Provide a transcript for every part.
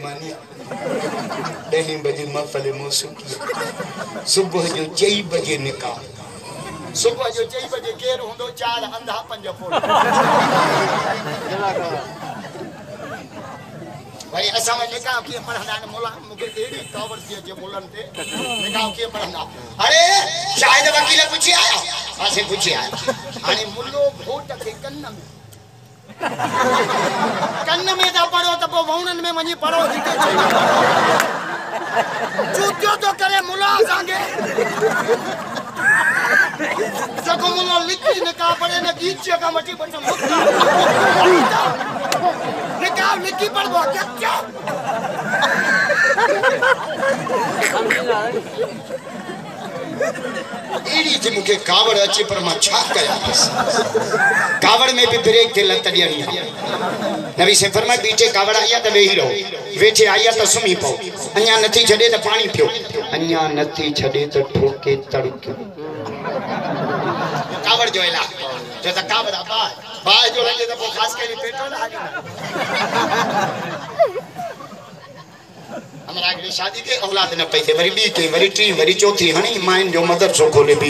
मेहमानी 10 बजे महफिल मौसूकी सुबह जो 4 बजे निकाह सुबह जो 4 बजे केर होंदो 4 अंधा 5 फोड़ भाई असा में निकाह के पढ़ना ने मोला मुके एड़ी कावर दिए जे बोलन ते निकाह के पढ़ना अरे शायद वकील पूछी आया आसे पूछी आया अने मुल्लो वोट के कन्न में दा पढ़ो त पो वौणन में वनी पढ़ो हिते चूतियो तो करे मुला सांगे जको मुला लिखी निकाह पढ़े न गीचे का मटी बचम निकाह लिखी पढ़ दो क्या एड़ी जे मुके कावड़ अचे पर मां छा कया कावड़ में भी ब्रेक थे लत दियणी नबी से फरमाया बीटे कावड़ आया त वेही रहो वेठे आया त सुमी पओ अन्या नथी छडे त पानी पियो अन्या नथी छडे त ठोके तड़के कावड़ जो एला जो त कावड़ बा जो लगे त वो खास के पेटो लागे हमरा अगली शादी के औलाद न पैसे वरी बी के वरी टी वरी चौथी हणी माइन जो मदर सो खोले बी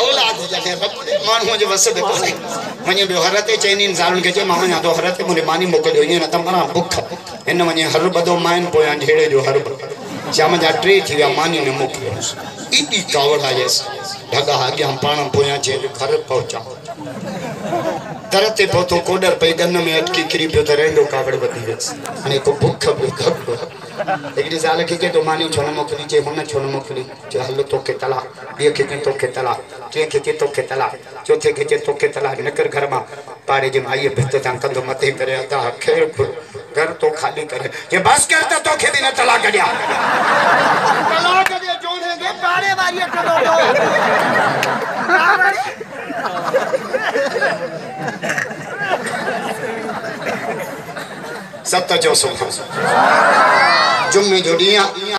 औलाद जके मानू जो वसद कोने वने बे हरते चैनिन सालन के जे मामा या तो हरते मुने मानी मोकलियो इन न तमरा भूख इन वने हर बदो माइन पोया ढेड़े जो हर शाम जा 3 थी गया मानी ने मोकलियो इडी कावड़ा जैस ढगा आगे हम पाण पोया जे घर पहुंचा तरते पोतो कोडर पे गन में अटकी किरी पे तो रेंडो कावड़ बदी वेस अने को भूख एकडी साल के तो मानी छोन मोकली जे होन छोन मोकली जे हल्लो तो के तला ये के तो के तला जे के तो के तला चौथे के तो के तला नकर घर में पाड़े जे आइए भित ता कंदो मथे करे अदा खेर घर तो खाली करे ये बस करता तो के दिन तला गड्या तला गड्या जोड़ेंगे पाड़े वाली करो सत जो सुख जुम्मे जो ॾींहुं